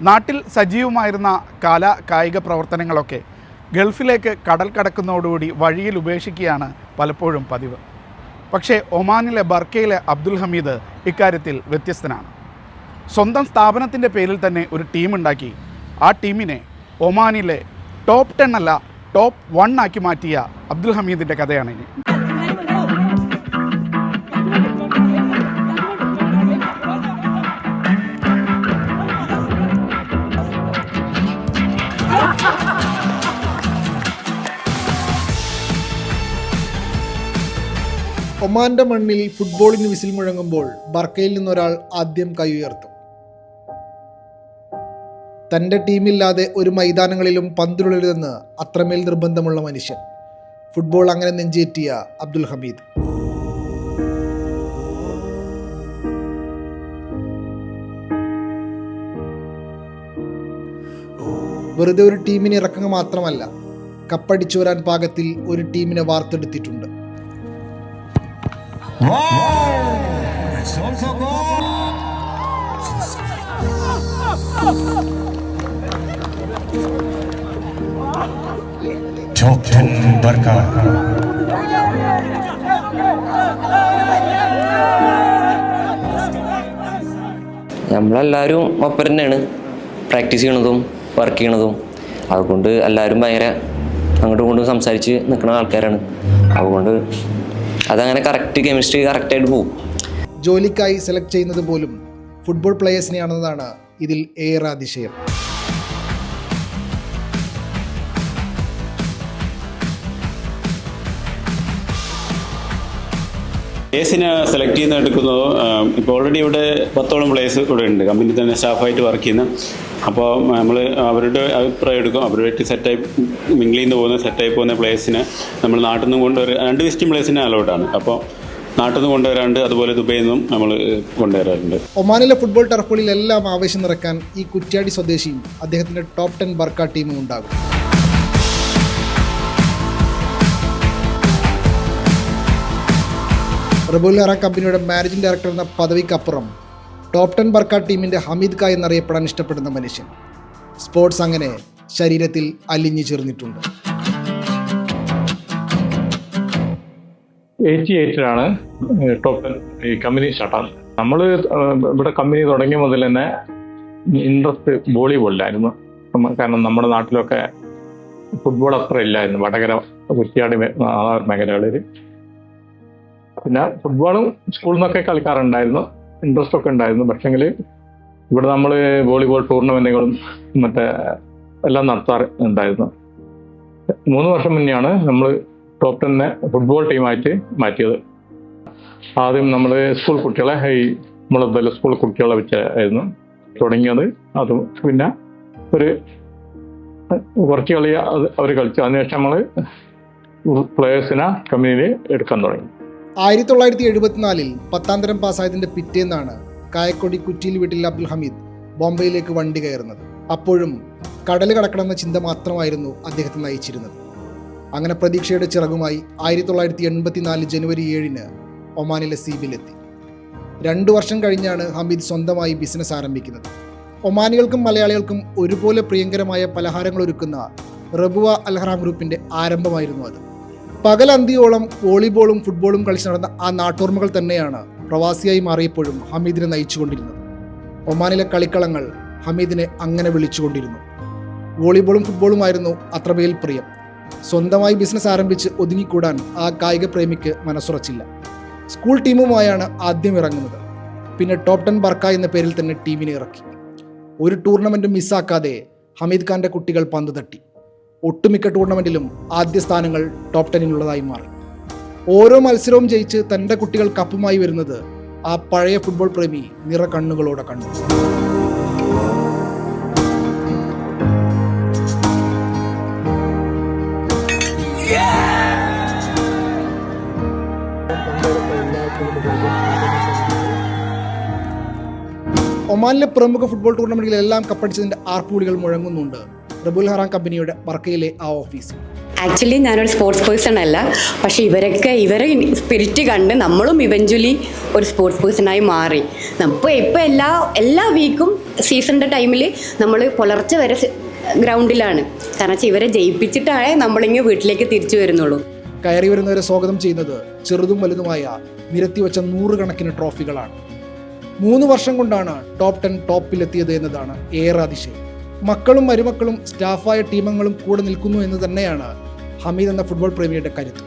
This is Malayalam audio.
നാട്ടിൽ സജീവമായിരുന്ന കായിക പ്രവർത്തനങ്ങളൊക്കെ ഗൾഫിലേക്ക് കടൽ കടക്കുന്നതോടുകൂടി വഴിയിൽ ഉപേക്ഷിക്കുകയാണ് പലപ്പോഴും പതിവ്. പക്ഷേ ഒമാനിലെ ബർക്കയിലെ അബ്ദുൽ ഹമീദ് ഇക്കാര്യത്തിൽ വ്യത്യസ്തനാണ്. സ്വന്തം സ്ഥാപനത്തിൻ്റെ പേരിൽ തന്നെ ഒരു ടീമുണ്ടാക്കി ആ ടീമിനെ ഒമാനിലെ ടോപ്പ് 10 അല്ല ടോപ്പ് 1 ആക്കി മാറ്റിയ അബ്ദുൽ ഹമീദിൻ്റെ കഥയാണ് ഇനി. ഒമാന്റെ മണ്ണിൽ ഫുട്ബോളിന് വിസിൽ മുഴങ്ങുമ്പോൾ ബർക്കയിൽ നിന്നൊരാൾ ആദ്യം കൈ ഉയർത്തും. തൻ്റെ ടീമില്ലാതെ ഒരു മൈതാനങ്ങളിലും പന്തുരുളരുതെന്ന് അത്രമേൽ നിർബന്ധമുള്ള മനുഷ്യൻ. ഫുട്ബോൾ അങ്ങനെ നെഞ്ചേറ്റിയ അബ്ദുൽ ഹമീദ്. വെറുതെ ഒരു ടീമിനെ ഇറക്കുക മാത്രമല്ല, കപ്പടിച്ചു വരാൻ പാകത്തിൽ ഒരു ടീമിനെ വാർത്തെടുത്തിട്ടുണ്ട്. നമ്മളെല്ലാവരും ഒപ്പം തന്നെയാണ് പ്രാക്ടീസ് ചെയ്യണതും വർക്ക് ചെയ്യണതും. അതുകൊണ്ട് എല്ലാവരും ഭയങ്കര അങ്ങോട്ടും ഇങ്ങോട്ടും സംസാരിച്ച് നിൽക്കുന്ന ആൾക്കാരാണ്. അതുകൊണ്ട് അതങ്ങനെ കറക്റ്റ് കെമിസ്ട്രി കറക്റ്റായിട്ട് പോകും. ജോലിക്കായി സെലക്ട് ചെയ്യുന്നത് പോലും ഫുട്ബോൾ പ്ലേയേഴ്സിനെയാണെന്നതാണ് ഇതിൽ ഏറെ അതിശയം. പ്ലേയേഴ്സിനെ സെലക്ട് ചെയ്യുന്ന എടുക്കുന്നത് ഇപ്പോൾ ഓൾറെഡി ഇവിടെ 10ഓളം പ്ലേയേഴ്സ് ഇവിടെ ഉണ്ട്, കമ്പനി തന്നെ സ്റ്റാഫായിട്ട് വർക്ക് ചെയ്യുന്ന. അപ്പോൾ നമ്മൾ അവരുടെ അഭിപ്രായം എടുക്കും. അവരുമായിട്ട് സെറ്റായി മിംഗിൾ ചെയ്ത് പോകുന്ന സെറ്റായി പോകുന്ന പ്ലേയേഴ്സിനെ നമ്മൾ നാട്ടിൽ നിന്ന് കൊണ്ടുവരാൻ 2 വിസിറ്റിംഗ് പ്ലേയേഴ്സിനെ അലൗഡാണ്. അപ്പോൾ നാട്ടിൽ നിന്ന് കൊണ്ടുവരാറുണ്ട്, അതുപോലെ ദുബൈയിൽ നിന്നും നമ്മൾ കൊണ്ടുവരാറുണ്ട്. ഒമാനിലെ ഫുട്ബോൾ ടർഫുകളിലെല്ലാം ആവേശം നിറക്കാൻ ഈ കുറ്റ്യാടി സ്വദേശിയും അദ്ദേഹത്തിൻ്റെ ടോപ്പ് 10 ബർക്ക ടീമും ഉണ്ടാകും. റബുൽ ഹറ കമ്പനിയുടെ മാനേജിംഗ് ഡയറക്ടർ എന്ന പദവിക്കപ്പുറം ടോപ്പ് 10 ബർക്ക ടീമിൻ്റെ ഹമീദ് ഖാൻ എന്നറിയപ്പെടാൻ ഇഷ്ടപ്പെടുന്ന മനുഷ്യൻ. സ്പോർട്സ് അങ്ങനെ ശരീരത്തിൽ അലിഞ്ഞു ചേർന്നിട്ടുണ്ട്. 88 ടോപ്പ് 10 ഈ കമ്പനി സ്റ്റാർട്ടാണ്. നമ്മൾ ഇവിടെ കമ്പനി തുടങ്ങിയ മുതൽ തന്നെ ഇൻട്രസ്റ്റ് വോളിബോളിലായിരുന്നു. കാരണം നമ്മുടെ നാട്ടിലൊക്കെ ഫുട്ബോൾ അത്ര ഇല്ലായിരുന്നു, വടകര കുറ്റ്യാടി മേഖലകളിൽ. പിന്നെ ഫുട്ബോളും സ്കൂളിൽ നിന്നൊക്കെ കളിക്കാറുണ്ടായിരുന്നു, ഇൻട്രസ്റ്റ് ഒക്കെ ഉണ്ടായിരുന്നു. പക്ഷെങ്കിൽ ഇവിടെ നമ്മൾ വോളിബോൾ ടൂർണമെൻറ്റുകളും മറ്റേ എല്ലാം നടത്താറുണ്ടായിരുന്നു. 3 വർഷം മുന്നെയാണ് നമ്മൾ ടോപ്പ് 10 ഫുട്ബോൾ ടീമായിട്ട് മാറ്റിയത്. ആദ്യം നമ്മൾ സ്കൂൾ കുട്ടികളെ നമ്മളെ സ്കൂൾ കുട്ടികളെ വെച്ചായിരുന്നു തുടങ്ങിയത്. അതും പിന്നെ ഒരു കുറച്ച് കളി അവർ കളിച്ചു. അതിനുശേഷം നമ്മൾ പ്ലേയേഴ്സിനെ കമ്പനിയിൽ എടുക്കാൻ തുടങ്ങി. 1974 10ാം തരം പാസ്സായതിൻ്റെ പിറ്റേന്നാണ് കായക്കൊടി കുറ്റിയിൽ വീട്ടിൽ അബ്ദുൽ ഹമീദ് ബോംബെയിലേക്ക് വണ്ടി കയറുന്നത്. അപ്പോഴും കടൽ കടക്കണമെന്ന ചിന്ത മാത്രമായിരുന്നു അദ്ദേഹത്തെ നയിച്ചിരുന്നത്. അങ്ങനെ പ്രതീക്ഷയുടെ ചിറകുമായി 1984 ജനുവരി 7 ഒമാനിലെ സീബിലെത്തി. 2 വർഷം കഴിഞ്ഞാണ് ഹമീദ് സ്വന്തമായി ബിസിനസ് ആരംഭിക്കുന്നത്. ഒമാനികൾക്കും മലയാളികൾക്കും ഒരുപോലെ പ്രിയങ്കരമായ പലഹാരങ്ങൾ ഒരുക്കുന്ന റബുവ അൽഹറാം ഗ്രൂപ്പിൻ്റെ ആരംഭമായിരുന്നു അത്. പകലന്തിയോളം വോളിബോളും ഫുട്ബോളും കളിച്ച് നടന്ന ആ നാട്ടോർമ്മകൾ തന്നെയാണ് പ്രവാസിയായി മാറിയപ്പോഴും ഹമീദിനെ നയിച്ചുകൊണ്ടിരുന്നത്. ഒമാനിലെ കളിക്കളങ്ങൾ ഹമീദിനെ അങ്ങനെ വിളിച്ചുകൊണ്ടിരുന്നു. വോളിബോളും ഫുട്ബോളുമായിരുന്നു അത്രമേൽ പ്രിയം. സ്വന്തമായി ബിസിനസ് ആരംഭിച്ച് ഒതുങ്ങിക്കൂടാൻ ആ കായിക പ്രേമിക്ക് മനസ്സുറച്ചില്ല. സ്കൂൾ ടീമുമായാണ് ആദ്യം ഇറങ്ങുന്നത്. പിന്നെ ടോപ്പ് 10 ബർക്ക എന്ന പേരിൽ തന്നെ ടീമിനെ ഇറക്കി. ഒരു ടൂർണമെൻറ്റും മിസ്സാക്കാതെ ഹമീദ് ഖാൻ്റെ കുട്ടികൾ പന്ത് തട്ടി. ഒട്ടുമിക്ക ടൂർണമെൻറ്റിലും ആദ്യ സ്ഥാനങ്ങൾ ടോപ്പ് 10-ലുള്ളതായി മാറി. ഓരോ മത്സരവും ജയിച്ച് തൻ്റെ കുട്ടികൾ കപ്പുമായി വരുന്നത് ആ പഴയ ഫുട്ബോൾ പ്രേമി നിറ കണ്ണുകളോടെ കണ്ടു. ഒമാനിലെ പ്രമുഖ ഫുട്ബോൾ ടൂർണമെൻറ്റുകളിലെല്ലാം കപ്പടിച്ചതിൻ്റെ ആർപ്പുവിളികൾ മുഴങ്ങുന്നുണ്ട് റബുൽ ഹറാം കമ്പനിയുടെ ബർക്കയിലെ ആ ഓഫീസിൽ. ആക്ച്വലി ഞാനൊരു സ്പോർട്സ് പേഴ്സൺ അല്ല, പക്ഷേ ഇവരെ സ്പിരിറ്റ് കണ്ട് നമ്മളും ഇവഞ്ച്വലി ഒരു സ്പോർട്സ് പേഴ്സണായി മാറി. ഇപ്പോൾ എല്ലാ വീക്കും സീസണിൻ്റെ ടൈമിൽ നമ്മൾ പുലർച്ചെ വരെ ഗ്രൗണ്ടിലാണ്. കാരണം വെച്ചാൽ ഇവരെ ജയിപ്പിച്ചിട്ടാണ് നമ്മളിങ്ങനെ വീട്ടിലേക്ക് തിരിച്ചു വരുന്നുള്ളൂ. കയറി വരുന്നവരെ സ്വാഗതം ചെയ്യുന്നത് ചെറുതും വലുതുമായ നിരത്തിവെച്ച 100 കണക്കിന് ട്രോഫികളാണ്. 3 വർഷം കൊണ്ടാണ് ടോപ്പ് 10 ടോപ്പിലെത്തിയത് എന്നതാണ് ഏറെ അതിശയം. മക്കളും മരുമക്കളും സ്റ്റാഫായ ടീമംഗങ്ങളും കൂടെ നിൽക്കുന്നു എന്ന് തന്നെയാണ് ഹമീദ് എന്ന ഫുട്ബോൾ പ്രേമിയുടെ കരുത്ത്.